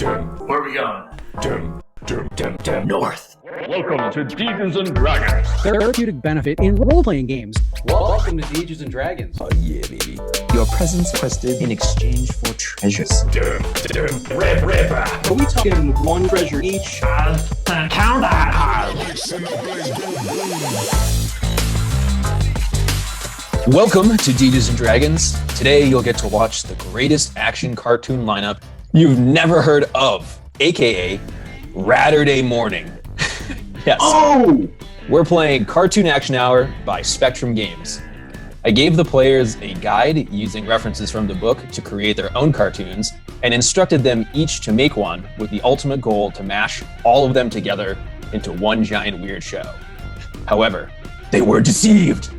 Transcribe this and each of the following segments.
Where are we going? North. Welcome to Dungeons and Dragons. Therapeutic benefit in role-playing games. Welcome to Dungeons and Dragons. Oh yeah, baby. Your presence quested in exchange for treasures. Ripper. Are we talking one treasure each? Count that. Welcome to Dungeons and Dragons. Today you'll get to watch the greatest action cartoon lineup you've never heard of, aka Ratterday Morning. Yes. Oh! We're playing Cartoon Action Hour by Spectrum Games. I gave the players a guide using references from the book to create their own cartoons and instructed them each to make one with the ultimate goal to mash all of them together into one giant weird show. However, they were deceived.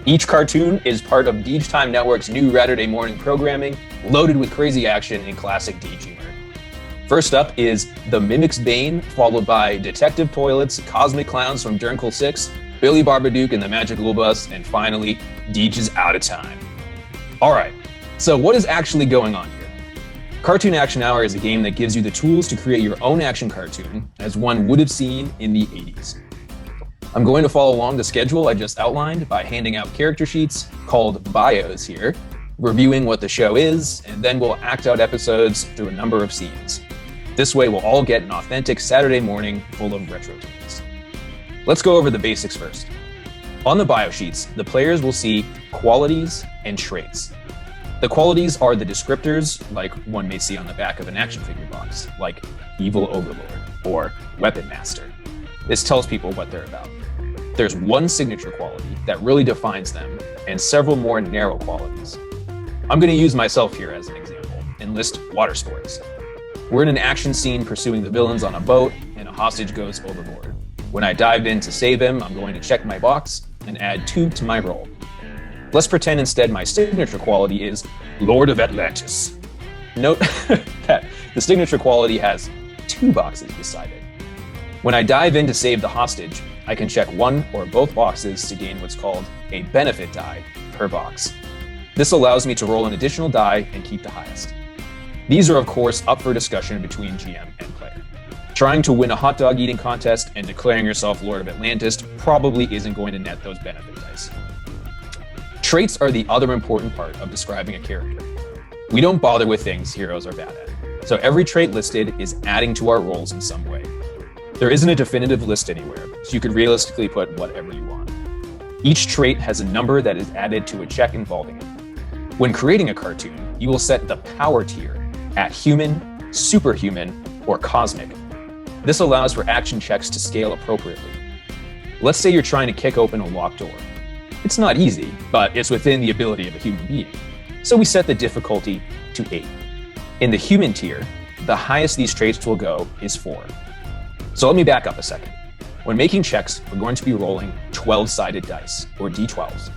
Each cartoon is part of Deej Time Network's new Ratterday Morning programming, loaded with crazy action and classic Deej humor. First up is The Mimic's Bane, followed by Detective Toilets, Cosmic Clowns from Durncle 6, Billy Barbaduke and the Magic Little Bus, and finally, Deej is Out of Time. Alright, so what is actually going on here? Cartoon Action Hour is a game that gives you the tools to create your own action cartoon, as one would have seen in the 80s. I'm going to follow along the schedule I just outlined by handing out character sheets called bios here, reviewing what the show is, and then we'll act out episodes through a number of scenes. This way we'll all get an authentic Saturday morning full of retro tunes. Let's go over the basics first. On the bio sheets, the players will see qualities and traits. The qualities are the descriptors like one may see on the back of an action figure box, like Evil Overlord or Weapon Master. This tells people what they're about. There's one signature quality that really defines them, and several more narrow qualities. I'm going to use myself here as an example and list water sports. We're in an action scene pursuing the villains on a boat, and a hostage goes overboard. When I dive in to save him, I'm going to check my box and add 2 to my roll. Let's pretend instead my signature quality is Lord of Atlantis. Note that the signature quality has 2 boxes beside it. When I dive in to save the hostage, I can check 1 or both boxes to gain what's called a benefit die per box. This allows me to roll an additional die and keep the highest. These are of course up for discussion between GM and player. Trying to win a hot dog eating contest and declaring yourself Lord of Atlantis probably isn't going to net those benefit dice. Traits are the other important part of describing a character. We don't bother with things heroes are bad at, so every trait listed is adding to our rolls in some way. There isn't a definitive list anywhere, so you could realistically put whatever you want. Each trait has a number that is added to a check involving it. When creating a cartoon, you will set the power tier at human, superhuman, or cosmic. This allows for action checks to scale appropriately. Let's say you're trying to kick open a locked door. It's not easy, but it's within the ability of a human being. So we set the difficulty to 8. In the human tier, the highest these traits will go is 4. So let me back up a second. When making checks, we're going to be rolling 12-sided dice, or d12s.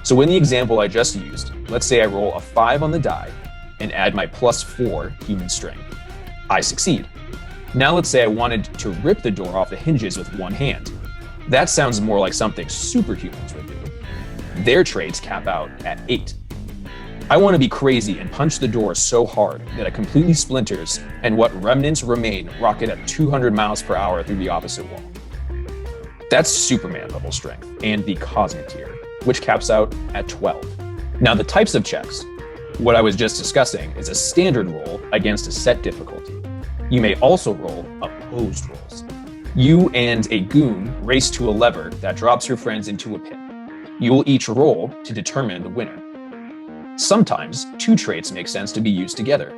So in the example I just used, let's say I roll a 5 on the die and add my +4 human strength. I succeed. Now let's say I wanted to rip the door off the hinges with one hand. That sounds more like something superhumans would do. Their traits cap out at 8. I want to be crazy and punch the door so hard that it completely splinters and what remnants remain rocket at 200 miles per hour through the opposite wall. That's Superman level strength and the cosmic tier, which caps out at 12. Now the types of checks, what I was just discussing is a standard roll against a set difficulty. You may also roll opposed rolls. You and a goon race to a lever that drops your friends into a pit. You will each roll to determine the winner. Sometimes 2 traits make sense to be used together.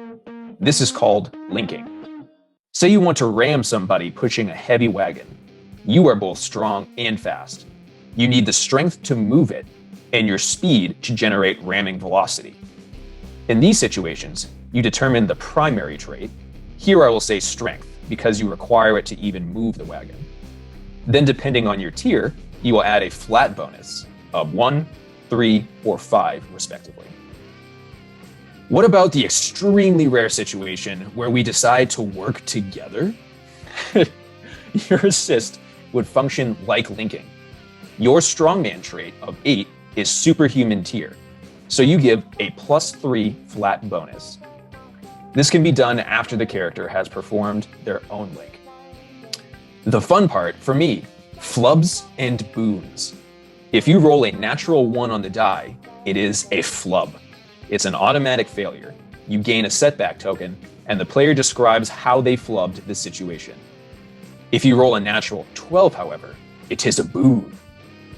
This is called linking. Say you want to ram somebody pushing a heavy wagon. You are both strong and fast. You need the strength to move it and your speed to generate ramming velocity. In these situations, you determine the primary trait. Here I will say strength because you require it to even move the wagon. Then depending on your tier, you will add a flat bonus of 1, 3, or 5 respectively. What about the extremely rare situation where we decide to work together? Your assist would function like linking. Your strongman trait of 8 is superhuman tier. So you give a +3 flat bonus. This can be done after the character has performed their own link. The fun part, for me, flubs and boons. If you roll a natural 1 on the die, it is a flub. It's an automatic failure. You gain a setback token, and the player describes how they flubbed the situation. If you roll a natural 12, however, it is a boon.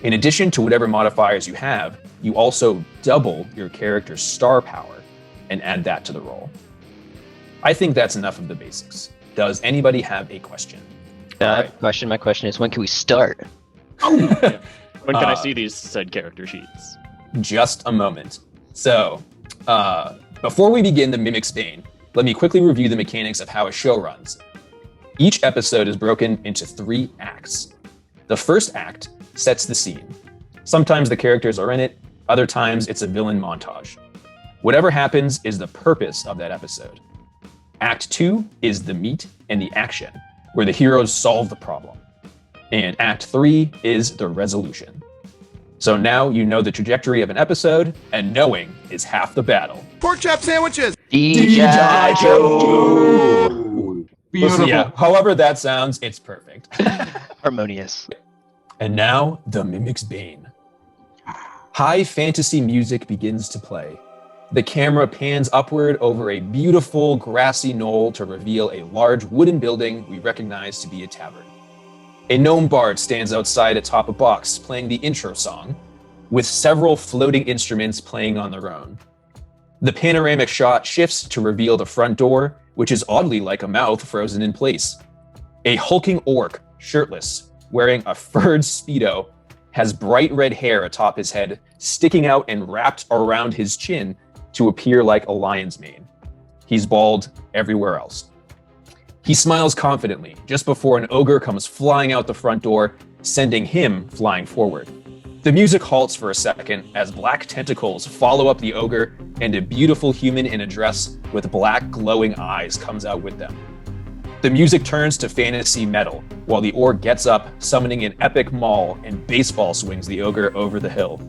In addition to whatever modifiers you have, you also double your character's star power and add that to the roll. I think that's enough of the basics. Does anybody have a question? My question is, when can we start? When can I see these said character sheets? Just a moment. So, before we begin the Mimic's Bane, let me quickly review the mechanics of how a show runs. Each episode is broken into 3 acts. The first act sets the scene. Sometimes the characters are in it, other times it's a villain montage. Whatever happens is the purpose of that episode. Act 2 is the meat and the action, where the heroes solve the problem. And Act 3 is the resolution. So now you know the trajectory of an episode, and knowing is half the battle. Pork chop sandwiches. Listen, yeah, however that sounds, it's perfect. Harmonious. And now, the Mimic's Bane. High fantasy music begins to play. The camera pans upward over a beautiful grassy knoll to reveal a large wooden building we recognize to be a tavern. A gnome bard stands outside atop a box playing the intro song, with several floating instruments playing on their own. The panoramic shot shifts to reveal the front door, which is oddly like a mouth frozen in place. A hulking orc, shirtless, wearing a furred Speedo, has bright red hair atop his head, sticking out and wrapped around his chin to appear like a lion's mane. He's bald everywhere else. He smiles confidently just before an ogre comes flying out the front door, sending him flying forward. The music halts for a second as black tentacles follow up the ogre, and a beautiful human in a dress with black glowing eyes comes out with them. The music turns to fantasy metal, while the orc gets up, summoning an epic maul and baseball swings the ogre over the hill.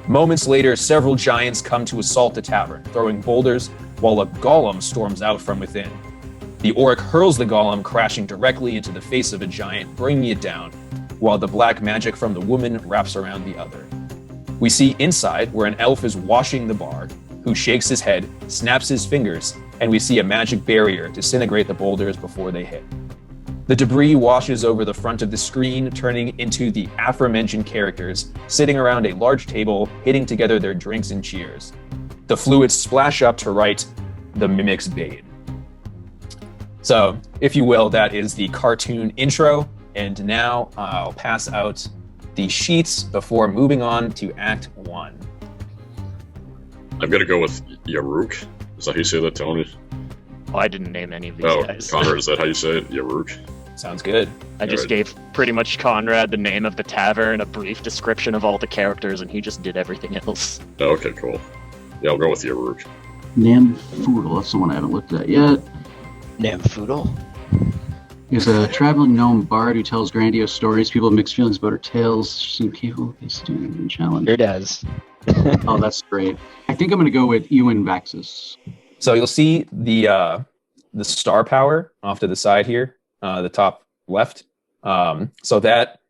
Moments later, several giants come to assault the tavern, throwing boulders, while a golem storms out from within. The orc hurls the golem, crashing directly into the face of a giant, bringing it down, while the black magic from the woman wraps around the other. We see inside where an elf is washing the bar, who shakes his head, snaps his fingers, and we see a magic barrier disintegrate the boulders before they hit. The debris washes over the front of the screen, turning into the aforementioned characters sitting around a large table, hitting together their drinks and cheers. The fluids splash up to write, "The Mimic's Bane." So, if you will, that is the cartoon intro, and now I'll pass out the sheets before moving on to Act 1. I'm gonna go with Yaruk. Is that how you say that, Tony? Oh, I didn't name any of these guys. Conrad, is that how you say it? Yaruk? Sounds good. I just gave pretty much Conrad the name of the tavern, a brief description of all the characters, and he just did everything else. Oh, okay, cool. Yeah, I'll go with Yaruk. Namfoodle, that's the one I haven't looked at yet. Namfoodle? He's a traveling gnome bard who tells grandiose stories. People have mixed feelings about her tales. She seems capable of doing a challenge. Sure does. Oh, that's great. I think I'm going to go with Eywin Vaxus. So you'll see the star power off to the side here, the top left. So that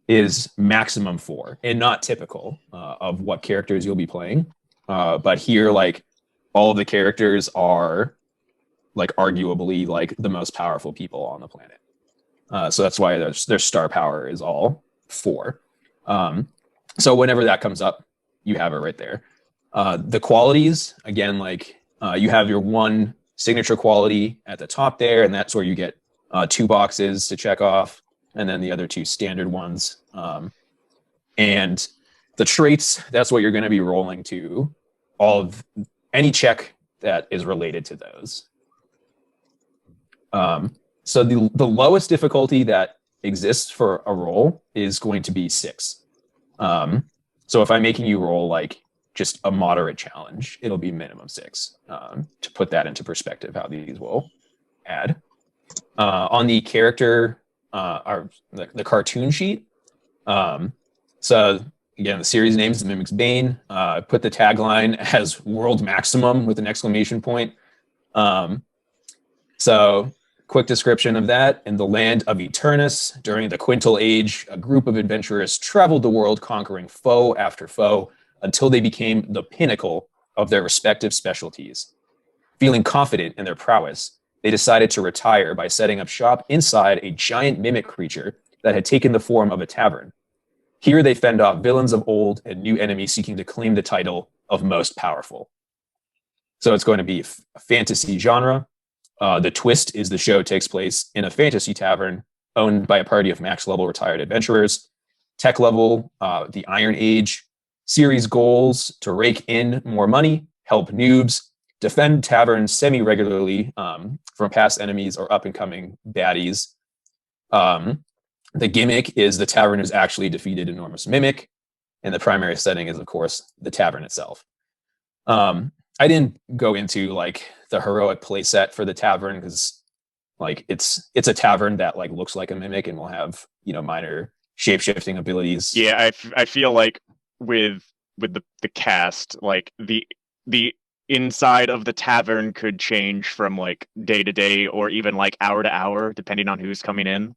is maximum 4 and not typical of what characters you'll be playing. But here, like, all of the characters are like arguably like the most powerful people on the planet. So that's why their star power is all 4. So whenever that comes up, you have it right there. The qualities, again, like you have your one signature quality at the top there, and that's where you get 2 boxes to check off, and then the other 2 standard ones. And the traits, that's what you're going to be rolling to all of any check that is related to those. So the lowest difficulty that exists for a roll is going to be 6. So if I'm making you roll like just a moderate challenge, it'll be minimum 6, to put that into perspective, how these will add. On the character, or the cartoon sheet, so again, the series name is The Mimic's Bane. Put the tagline as World Maximum with an exclamation point. So, quick description of that. In the land of Eternus, during the Quintal Age, a group of adventurers traveled the world conquering foe after foe until they became the pinnacle of their respective specialties. Feeling confident in their prowess, they decided to retire by setting up shop inside a giant mimic creature that had taken the form of a tavern. Here they fend off villains of old and new enemies seeking to claim the title of most powerful. So it's going to be a fantasy genre. The twist is the show takes place in a fantasy tavern owned by a party of max level retired adventurers. Tech level, the Iron Age. Series goals to rake in more money, help noobs, defend taverns semi-regularly from past enemies or up-and-coming baddies. The gimmick is the tavern has actually defeated enormous mimic, and the primary setting is, of course, the tavern itself. I didn't go into like the heroic playset for the tavern because like it's a tavern that like looks like a mimic and will have minor shape-shifting abilities. Yeah, I feel like with the cast, like the inside of the tavern could change from like day to day or even like hour to hour depending on who's coming in.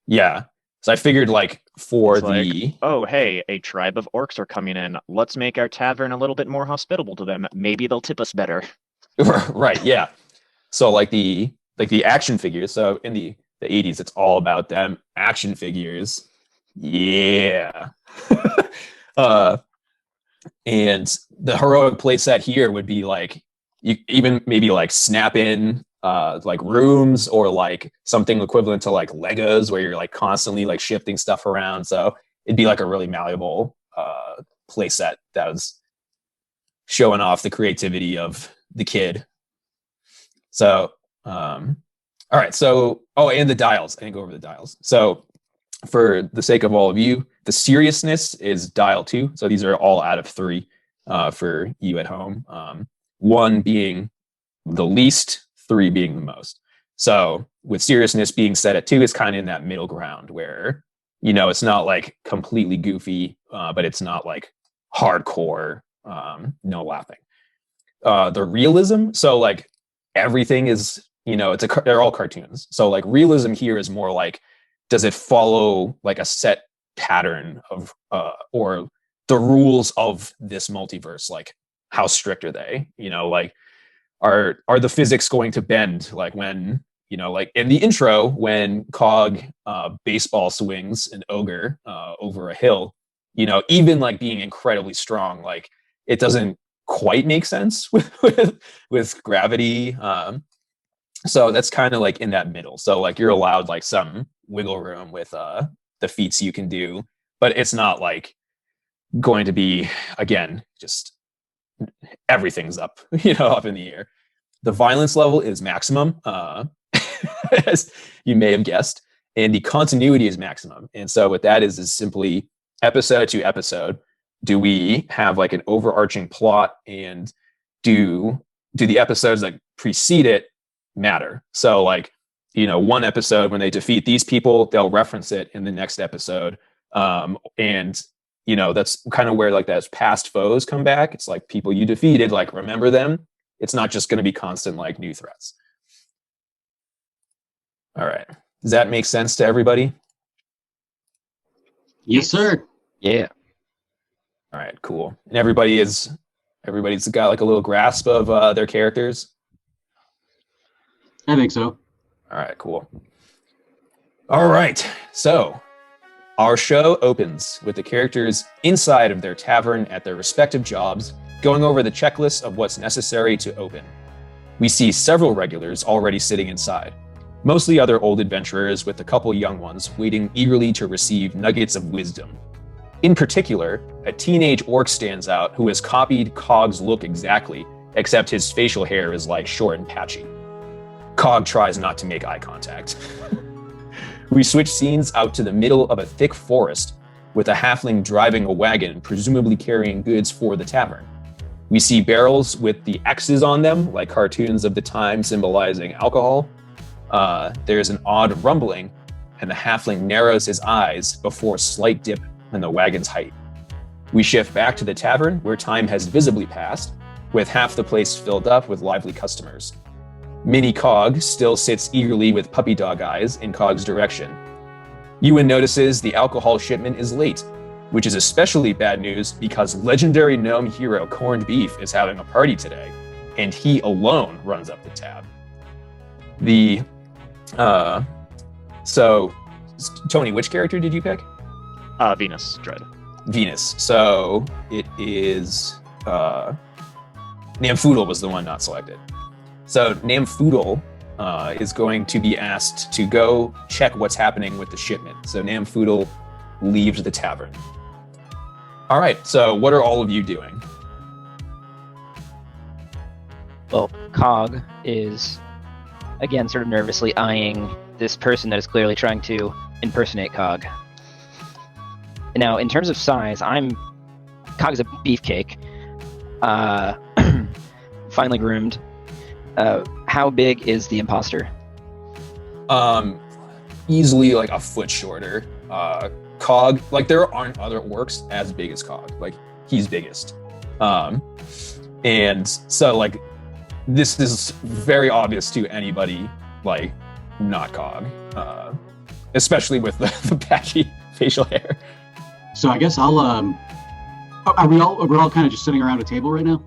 Yeah. So I figured like for It's the like, oh hey, a tribe of orcs are coming in. Let's make our tavern a little bit more hospitable to them. Maybe they'll tip us better. right, yeah. So like the action figures. So in the 80s, it's all about them action figures. Yeah. And the heroic playset here would be like you even maybe like snap in like rooms or like something equivalent to like Legos where you're like constantly like shifting stuff around. So it'd be like a really malleable playset that was showing off the creativity of the kid. So all right, so and the dials. I didn't go over the dials. So for the sake of all of you, the seriousness is dial 2. So these are all out of 3 for you at home. 1 being the least, 3 being the most. So with seriousness being set at 2, it's kind of in that middle ground where, it's not like completely goofy, but it's not like hardcore, no laughing. The realism, so like everything is, they're all cartoons. So like realism here is more like, does it follow like a set pattern of or the rules of this multiverse? Like how strict are they? Like are the physics going to bend? Like when like in the intro when Cog baseball swings an ogre over a hill, even like being incredibly strong, like it doesn't quite make sense with gravity. So that's kind of like in that middle. So like you're allowed like some wiggle room with the feats you can do, but it's not like going to be, again, just everything's up, up in the air. The violence level is maximum, as you may have guessed, and the continuity is maximum. And so what that is simply episode to episode, do we have like an overarching plot, and do the episodes that precede it matter? So like, one episode when they defeat these people, they'll reference it in the next episode. And that's kind of where like those past foes come back. It's like people you defeated, like remember them. It's not just going to be constant like new threats. All right. Does that make sense to everybody? Yes, sir. Yeah. All right, cool. And everybody's got like a little grasp of their characters. I think so. All right, cool. All right, so our show opens with the characters inside of their tavern at their respective jobs, going over the checklist of what's necessary to open. We see several regulars already sitting inside, mostly other old adventurers with a couple young ones waiting eagerly to receive nuggets of wisdom. In particular, a teenage orc stands out who has copied Cog's look exactly, except his facial hair is like short and patchy. Cog tries not to make eye contact. We switch scenes out to the middle of a thick forest with a halfling driving a wagon, presumably carrying goods for the tavern. We see barrels with the X's on them, like cartoons of the time symbolizing alcohol. There's an odd rumbling, and the halfling narrows his eyes before a slight dip in the wagon's height. We shift back to the tavern, where time has visibly passed, with half the place filled up with lively customers. Mini Cog still sits eagerly with puppy dog eyes in Cog's direction. Ewan notices the alcohol shipment is late, which is especially bad news because legendary gnome hero Corned Beef is having a party today, and he alone runs up the tab. So, Tony, which character did you pick? Venus, Dred. Venus. So it is Namfoodle was the one not selected. So Namfoodle is going to be asked to go check what's happening with the shipment. So Namfoodle leaves the tavern. All right. So what are all of you doing? Well, Cog is, again, sort of nervously eyeing this person that is clearly trying to impersonate Cog. Now, in terms of size, Cog's a beefcake. Finely groomed. How big is the imposter? Easily like a foot shorter. Cog, like there aren't other orcs as big as Cog. Like he's biggest. And so like this is very obvious to anybody like not Cog, especially with the patchy facial hair. So I guess I'll we're all kind of just sitting around a table right now?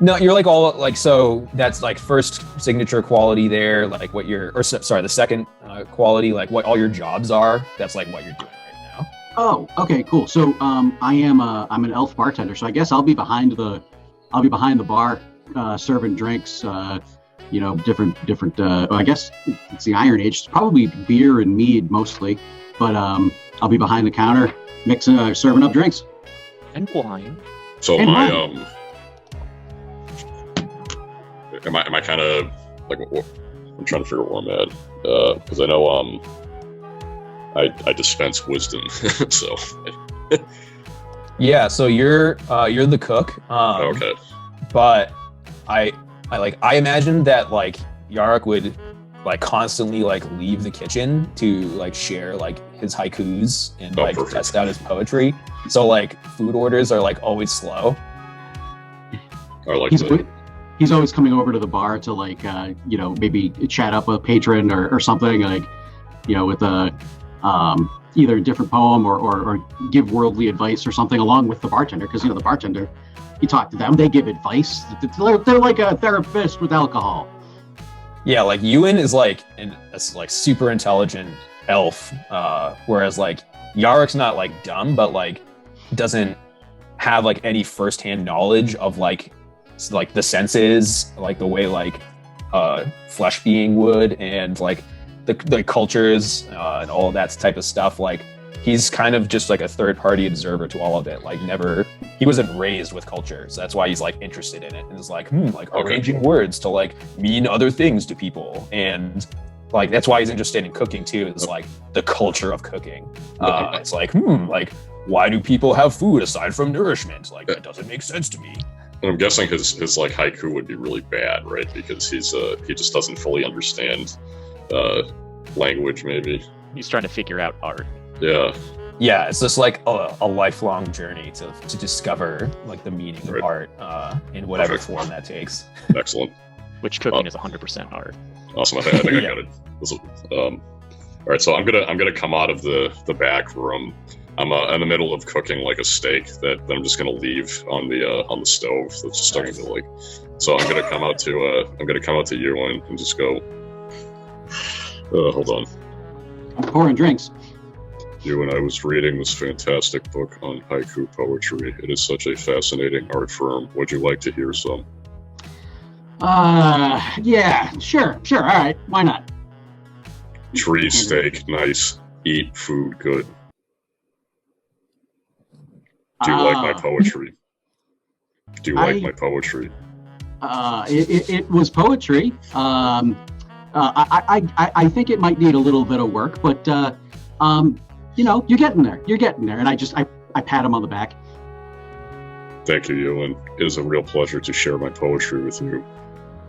No, you're like all like, so that's like first signature quality there, like what the second quality, like what all your jobs are. That's like what you're doing right now. Oh, okay, cool. So I'm an elf bartender, so I guess I'll be behind the bar serving drinks, different I guess it's the Iron Age. It's probably beer and mead mostly, but I'll be behind the counter mixing serving up drinks. And wine. So And am I kind of like I'm trying to figure out where I'm at because I know I dispense wisdom, so yeah. So you're the cook. Okay. But I imagine that like Yaruk would like constantly like leave the kitchen to like share like his haikus and like perfect. test out his poetry. So like food orders are like always slow. I like He's that. he's always coming over to the bar to like maybe chat up a patron or something, like with a either a different poem or give worldly advice or something along with the bartender, because the bartender, you talk to them, they give advice. They're like a therapist with alcohol. Yeah, like Ewan is like a like super intelligent elf, whereas like Yaruk's not like dumb, but like doesn't have like any firsthand knowledge of like the senses, like the way like flesh being would, and like the cultures and all of that type of stuff. Like he's kind of just like a third party observer to all of it. Like he wasn't raised with culture, so that's why he's like interested in it and is like arranging words to like mean other things to people, and like that's why he's interested in cooking too. Is like the culture of cooking. It's like like why do people have food aside from nourishment? Like that doesn't make sense to me. And I'm guessing his like haiku would be really bad, right? Because he just doesn't fully understand language, maybe. He's trying to figure out art. Yeah. Yeah, it's just like a lifelong journey to discover like the meaning of art in whatever Perfect. form that takes. Excellent. Which cooking is 100% art. Awesome. I think I Yeah. got it. All right, so I'm gonna come out of the back room. I'm in the middle of cooking like a steak that I'm just gonna leave on the stove that's just starting to like. So I'm gonna come out to you and just go. Hold on. I'm pouring drinks. You and I was reading this fantastic book on haiku poetry. It is such a fascinating art form. Would you like to hear some? Yeah, sure, all right, why not? Tree steak, nice. Eat food, good. Do you like my poetry? Do you like my poetry? It was poetry. I think it might need a little bit of work, but you're getting there. And I pat him on the back. Thank you, Ewan. It is a real pleasure to share my poetry with you.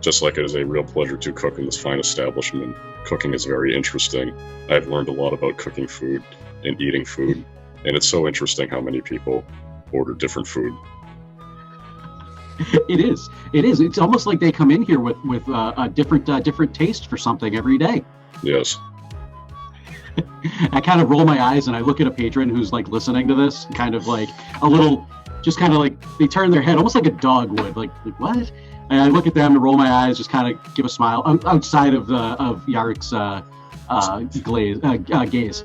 Just like it is a real pleasure to cook in this fine establishment. Cooking is very interesting. I've learned a lot about cooking food and eating food, and it's so interesting how many people order different food. It is. It's almost like they come in here with a different taste for something every day. Yes. I kind of roll my eyes and I look at a patron who's like listening to this, kind of like a little, just kind of like they turn their head almost like a dog would, like what? And I look at them and roll my eyes, just kind of give a smile outside of Yaruk's gaze.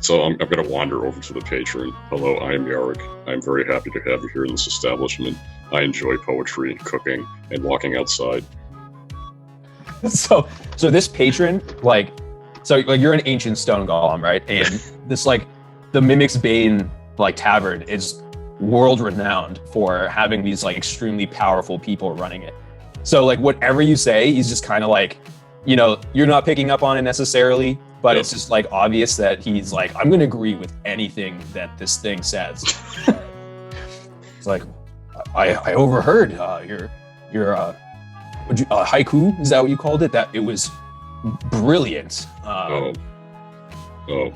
So I'm going to wander over to the patron. Hello, I am Yaruk. I'm very happy to have you here in this establishment. I enjoy poetry, cooking, and walking outside. So this patron, like you're an ancient stone golem, right? And this the Mimic's Bane tavern is world renowned for having these extremely powerful people running it. So whatever you say, he's just kind of you're not picking up on it necessarily, but It's just obvious that he's I'm going to agree with anything that this thing says. It's I overheard your haiku, is that what you called it? That it was brilliant. Oh,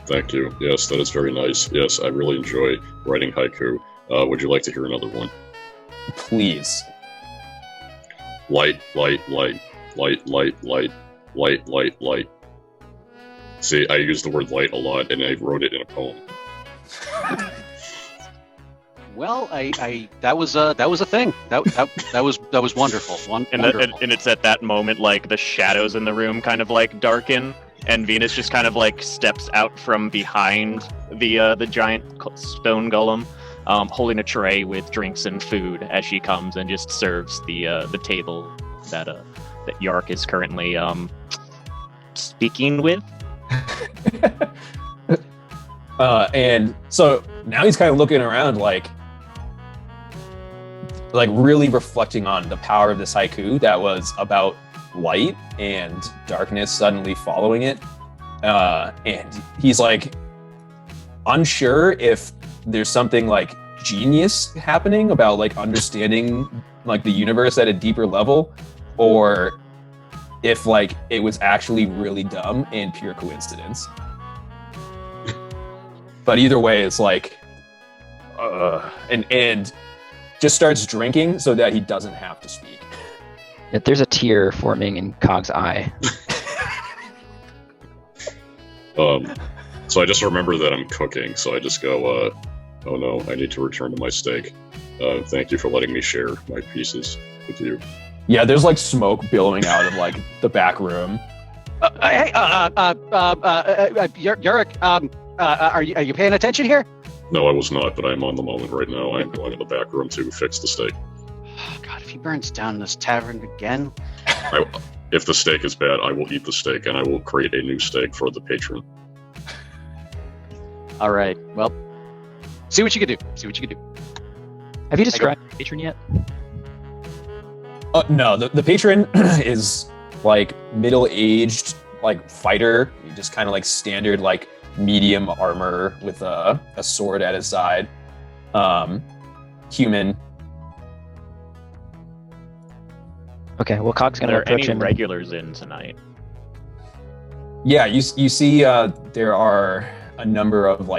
thank you. Yes, that is very nice. Yes, I really enjoy writing haiku. Would you like to hear another one? Please. Light, light, light, light, light, light, light, light, light. See, I use the word light a lot, and I wrote it in a poem. Well, I that was a thing. That was wonderful. Wonderful. And it's at that moment the shadows in the room kind of darken, and Venus just kind of steps out from behind the giant stone golem, holding a tray with drinks and food as she comes and just serves the table that Yaruk is currently speaking with. And so now he's kind of looking around really reflecting on the power of this haiku that was about light and darkness suddenly following it. And he's unsure if there's something genius happening about understanding the universe at a deeper level, or if it was actually really dumb and pure coincidence. But either way, it's and just starts drinking so that he doesn't have to speak. There's a tear forming in Cog's eye. So I just remember that I'm cooking, so I just go, oh no, I need to return to my steak. Thank you for letting me share my pieces with you. Yeah, there's smoke billowing out of the back room. Hey, Yaruk, are you paying attention here? No, I was not, but I'm on the moment right now. I'm going to the back room to fix the steak. Oh, God, if he burns down this tavern again. If the steak is bad, I will eat the steak, and I will create a new steak for the patron. All right, well, see what you can do. Have you described the patron yet? No, the patron is middle-aged fighter. He just kind of standard medium armor with a sword at his side. Human. Okay, well, Cog's gonna Are there approach any him. regulars in tonight? Yeah, you see there are a number of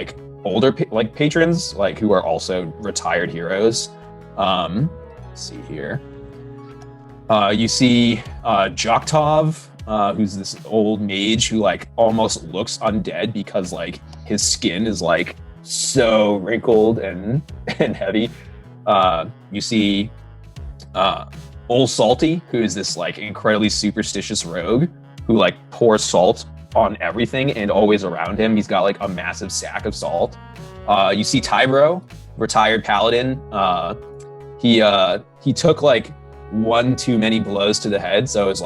older patrons who are also retired heroes. Let's see here. You see Joktov, who's this old mage who almost looks undead because his skin is so wrinkled and heavy. You see Old Salty, who is this incredibly superstitious rogue who pours salt on everything and always around him. He's got a massive sack of salt. You see Tybro, retired paladin. He took one too many blows to the head, so it's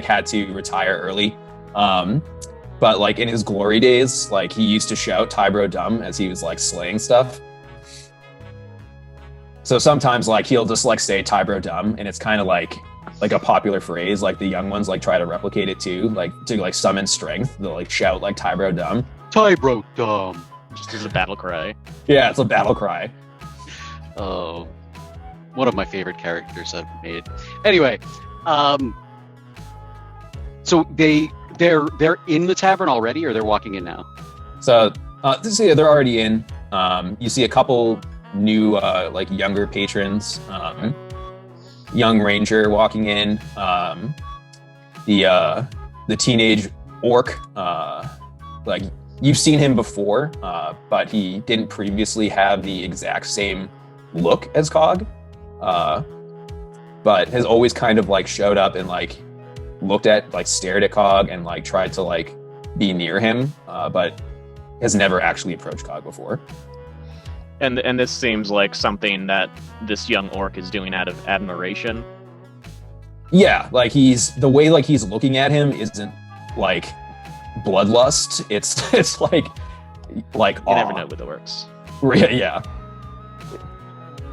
had to retire early. But in his glory days, he used to shout Tybro dumb as he was slaying stuff. So sometimes he'll just say Tybro dumb, and it's kind of like a popular phrase. The young ones try to replicate it too, to summon strength. They'll shout Tybro dumb. Tybro dumb. Just as a battle cry. Yeah, it's a battle cry. Oh, one of my favorite characters I've made. Anyway, so they're in the tavern already, or they're walking in now? So they're already in. You see a couple new like younger patrons. Young ranger walking in. The teenage orc. Like you've seen him before, but he didn't previously have the exact same look as Cog. But has always kind of like showed up and like stared at Cog and like tried to like be near him, but has never actually approached Cog before. And this seems like something that this young orc is doing out of admiration. Yeah, like the way like he's looking at him isn't like bloodlust. It's like You awe. never know with the orcs. Yeah.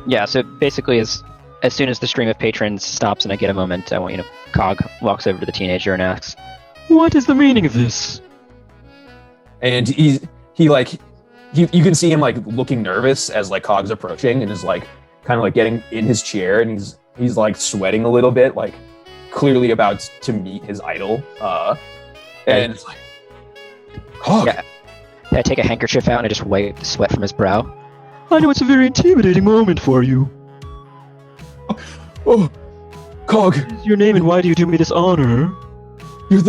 Yeah, so basically as soon as the stream of patrons stops and I get a moment, I want you to Cog walks over to the teenager and asks, "What is the meaning of this?" And you can see him like looking nervous as like Cog's approaching and is like kind of like getting in his chair and he's like sweating a little bit, like clearly about to meet his idol. And it's like, Cog. Yeah. I take a handkerchief out and I just wipe the sweat from his brow. I know it's a very intimidating moment for you. Oh, Cog. What is your name and why do you do me this honor? You're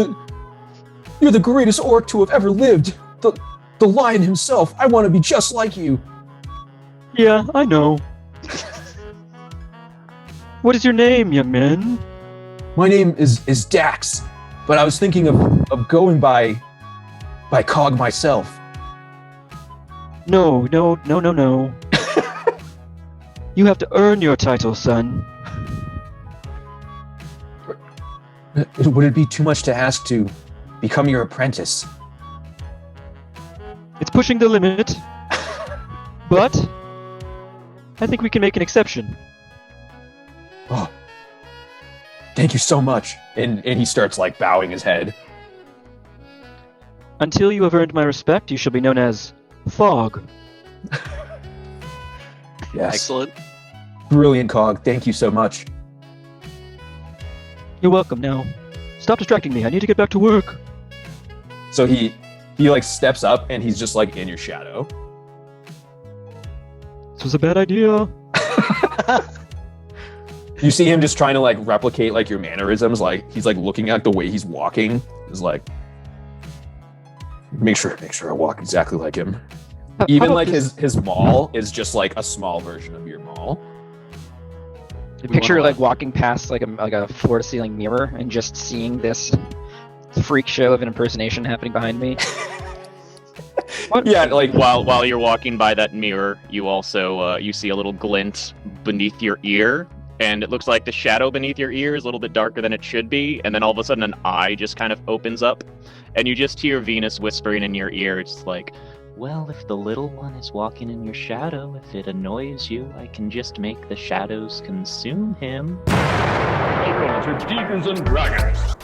the greatest orc to have ever lived. The lion himself. I want to be just like you. Yeah, I know. What is your name, young man? My name is Dax, but I was thinking of going by Cog myself. No. You have to earn your title, son. Would it be too much to ask to become your apprentice? It's pushing the limit, but I think we can make an exception. Oh, thank you so much. And he starts like bowing his head. Until you have earned my respect, you shall be known as Fog. Yes. Excellent. Brilliant, Cog. Thank you so much. You're welcome. Now, stop distracting me. I need to get back to work. So he like steps up and he's just like in your shadow. This was a bad idea. You see him just trying to like replicate like your mannerisms. Like he's like looking at the way he's walking. He's like, make sure I walk exactly like him. Even like his maul is just like a small version of your maul. Picture like walking past like a floor-to-ceiling mirror and just seeing this freak show of an impersonation happening behind me. What? Yeah, like while you're walking by that mirror, you also you see a little glint beneath your ear, and it looks like the shadow beneath your ear is a little bit darker than it should be, and then all of a sudden an eye just kind of opens up, and you just hear Venus whispering in your ear. It's like, well, if the little one is walking in your shadow, if it annoys you, I can just make the shadows consume him. Welcome to Demons and Dragons.